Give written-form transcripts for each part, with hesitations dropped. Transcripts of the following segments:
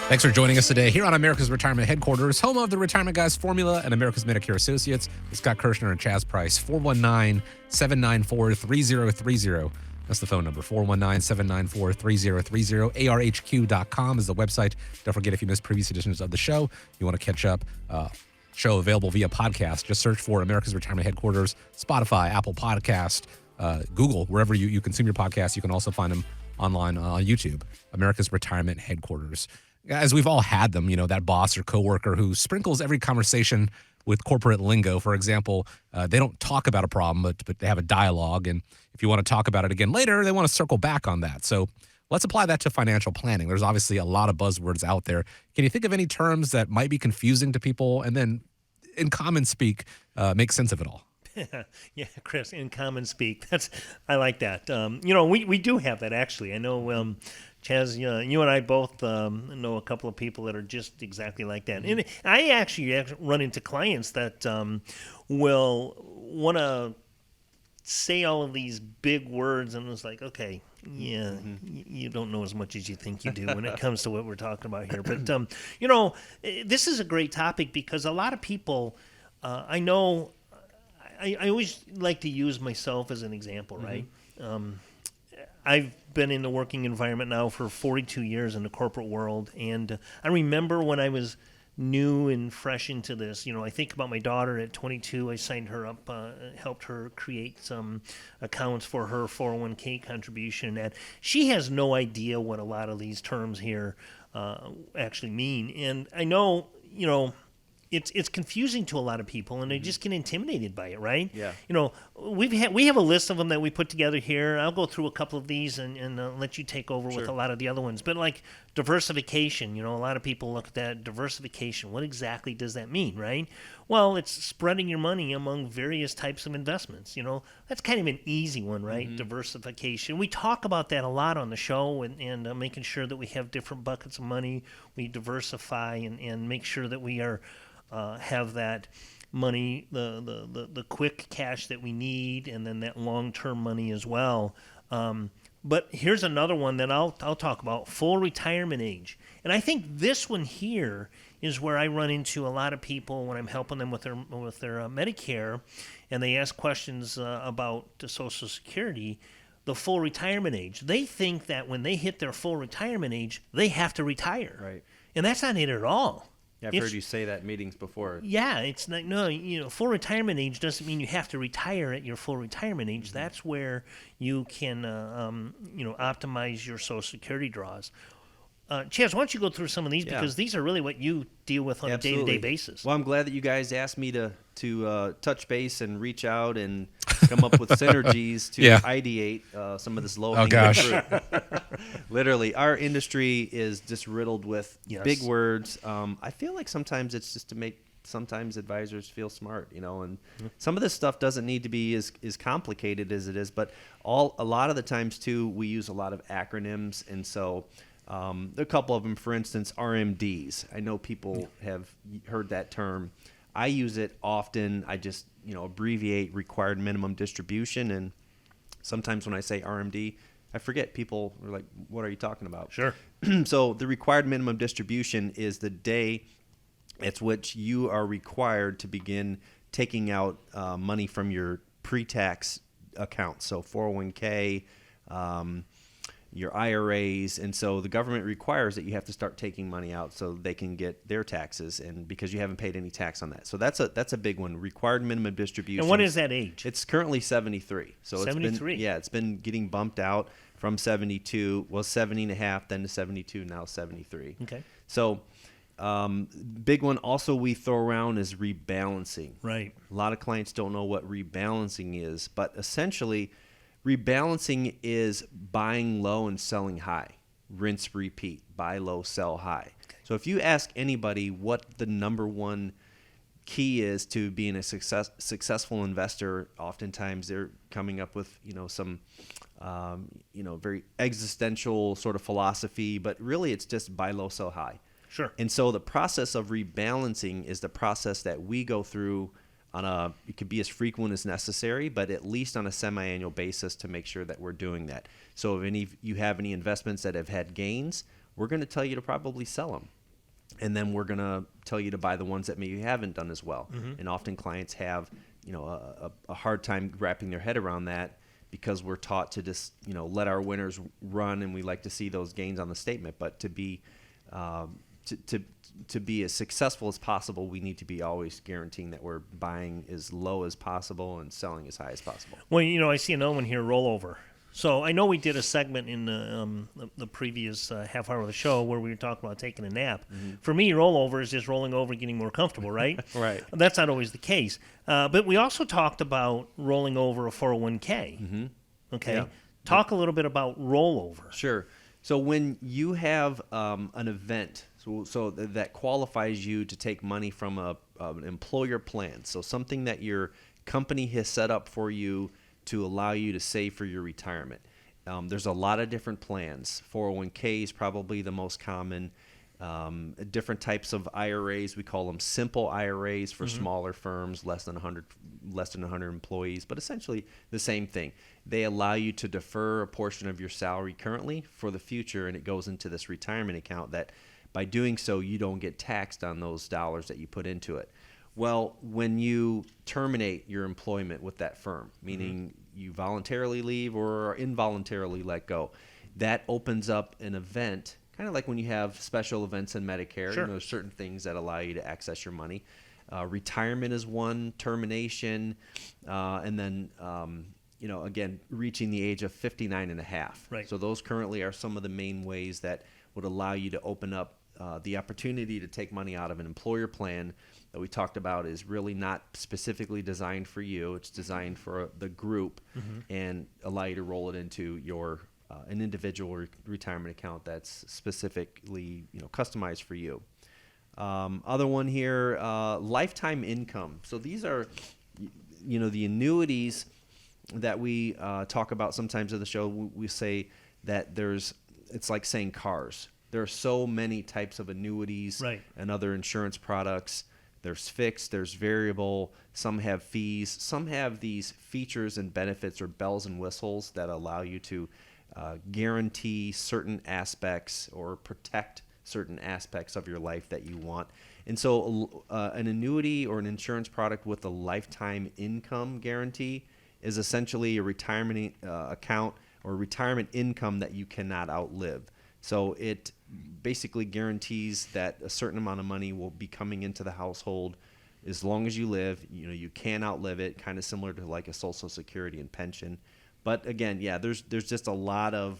Thanks for joining us today here on America's Retirement Headquarters, home of the Retirement Guys Formula and America's Medicare Associates with Scott Kirshner and Chaz Price. 419-794-3030. That's the phone number, 419-794-3030. ARHQ.com is the website. Don't forget, if you missed previous editions of the show, you want to catch up, show available via podcast. Just search for America's Retirement Headquarters, Spotify, Apple Podcast, Google, wherever you consume your podcasts. You can also find them online on YouTube, America's Retirement Headquarters. Guys, we've all had them, that boss or coworker who sprinkles every conversation with corporate lingo. For example, they don't talk about a problem, but they have a dialogue. And if you want to talk about it again later, they want to circle back on that. So let's apply that to financial planning. There's obviously a lot of buzzwords out there. Can you think of any terms that might be confusing to people and then in common speak, make sense of it all? Yeah, Chris, in common speak. I like that. We do have that, actually. I know, Chaz, you and I both know a couple of people that are just exactly like that. And I actually run into clients that will want to say all of these big words, and it's like, okay, yeah, you don't know as much as you think you do when it comes to what we're talking about here. But, this is a great topic because a lot of people, I know, I always like to use myself as an example, right? I've been in the working environment now for 42 years in the corporate world, and I remember when I was new and fresh into this. I think about my daughter at 22. I signed her up, helped her create some accounts for her 401k contribution, and she has no idea what a lot of these terms here actually mean. And I know, it's confusing to a lot of people, and they just get intimidated by it, right? Yeah. We have a list of them that we put together here. I'll go through a couple of these and let you take over with a lot of the other ones. But like diversification, a lot of people look at that diversification. What exactly does that mean, right? Well, it's spreading your money among various types of investments. That's kind of an easy one, right? Diversification. We talk about that a lot on the show, and making sure that we have different buckets of money. We diversify and make sure that we are have that money, the quick cash that we need, and then that long-term money as well. But here's another one that I'll talk about: full retirement age. And I think this one here is where I run into a lot of people when I'm helping them with their Medicare, and they ask questions about the Social Security. The full retirement age. They think that when they hit their full retirement age, they have to retire. Right. And that's not it at all. Yeah, I've heard you say that in meetings before. Yeah, it's not, full retirement age doesn't mean you have to retire at your full retirement age. That's where you can, optimize your Social Security draws. Chaz, why don't you go through some of these, because these are really what you deal with on a day-to-day basis. Well, I'm glad that you guys asked me to touch base and reach out and come up with synergies to ideate some of this low-hanging fruit. Literally, our industry is just riddled with big words. I feel like sometimes it's just to make sometimes advisors feel smart, and some of this stuff doesn't need to be as complicated as it is, but a lot of the times, too, we use a lot of acronyms, and so there are a couple of them. For instance, RMDs. I know people have heard that term. I use it often. I just abbreviate required minimum distribution, and sometimes when I say RMD, I forget. People are like, what are you talking about? Sure. So the required minimum distribution is the day at which you are required to begin taking out money from your pre-tax accounts. So 401k, your IRAs, and so the government requires that you have to start taking money out so they can get their taxes, and because you haven't paid any tax on that. So that's a big one. Required minimum distribution. And what is that age? It's currently 73. So 73. It's been getting bumped out from 72, 70 and a half, then to 72, now 73. Okay. So big one also we throw around is rebalancing. Right. A lot of clients don't know what rebalancing is, but essentially rebalancing is buying low and selling high. Rinse, repeat. Buy low, sell high. Okay. So if you ask anybody what the number one key is to being a successful investor, oftentimes they're coming up with some very existential sort of philosophy, but really it's just buy low, sell high. Sure. And so the process of rebalancing is the process that we go through it could be as frequent as necessary, but at least on a semi-annual basis to make sure that we're doing that. So if you have any investments that have had gains, we're going to tell you to probably sell them. And then we're going to tell you to buy the ones that maybe you haven't done as well. And often clients have, a hard time wrapping their head around that because we're taught to just, let our winners run, and we like to see those gains on the statement. But to be to be as successful as possible, we need to be always guaranteeing that we're buying as low as possible and selling as high as possible. Well, I see another one here, rollover. So I know we did a segment in the previous half hour of the show where we were talking about taking a nap. For me, rollover is just rolling over, getting more comfortable, right? Right. That's not always the case. But we also talked about rolling over a 401k. Okay. Yeah. Talk a little bit about rollover. Sure. So when you have an event, so that qualifies you to take money from an employer plan, so something that your company has set up for you to allow you to save for your retirement. There's a lot of different plans. 401k is probably the most common. Different types of IRAs, we call them simple IRAs for smaller firms, less than 100 employees, but essentially the same thing. They allow you to defer a portion of your salary currently for the future, and it goes into this retirement account that by doing so, you don't get taxed on those dollars that you put into it. Well, when you terminate your employment with that firm, meaning you voluntarily leave or involuntarily let go, that opens up an event, kind of like when you have special events in Medicare. Sure. There's certain things that allow you to access your money. Retirement is one, termination, and then, again, reaching the age of 59 and a half. Right. So those currently are some of the main ways that would allow you to open up the opportunity to take money out of an employer plan that we talked about is really not specifically designed for you. It's designed for the group and allow you to roll it into your an individual retirement account that's specifically customized for you. Other one here, lifetime income. So these are the annuities that we talk about sometimes in the show. We say that it's like saying cars. There are so many types of annuities and other insurance products. There's fixed, there's variable, some have fees, some have these features and benefits or bells and whistles that allow you to guarantee certain aspects or protect certain aspects of your life that you want. And so an annuity or an insurance product with a lifetime income guarantee is essentially a retirement account or retirement income that you cannot outlive. So it basically guarantees that a certain amount of money will be coming into the household as long as you live. You can't outlive it, kind of similar to like a Social Security and pension. But again, there's just a lot of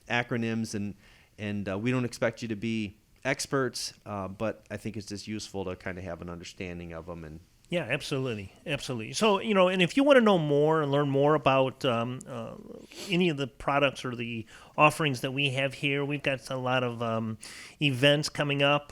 acronyms, and we don't expect you to be experts, but I think it's just useful to kind of have an understanding of them. And yeah, absolutely. So, and if you want to know more and learn more about any of the products or the offerings that we have here, we've got a lot of events coming up.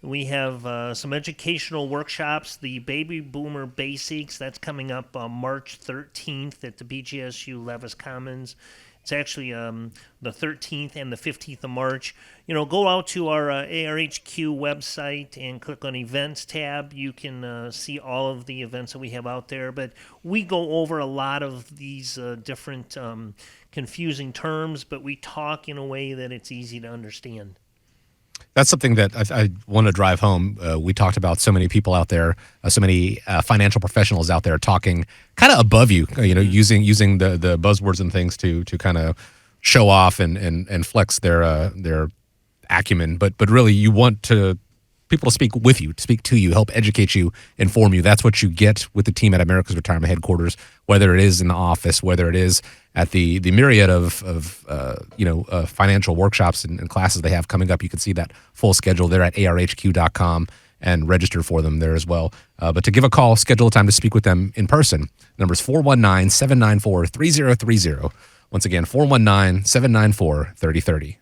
We have some educational workshops, the Baby Boomer Basics, that's coming up March 13th at the BGSU Levis Commons. It's actually the 13th and the 15th of March. Go out to our ARHQ website and click on Events tab. You can see all of the events that we have out there. But we go over a lot of these different confusing terms, but we talk in a way that it's easy to understand. That's something that I want to drive home. We talked about so many people out there, so many financial professionals out there talking kind of above you, using the buzzwords and things to kind of show off and flex their acumen. But really, you want people to speak with you, to speak to you, help educate you, inform you. That's what you get with the team at America's Retirement Headquarters, whether it is in the office, whether it is at the myriad of financial workshops and classes they have coming up. You can see that full schedule there at arhq.com and register for them there as well. But to give a call, schedule a time to speak with them in person. Number is 419-794-3030. Once again, 419-794-3030.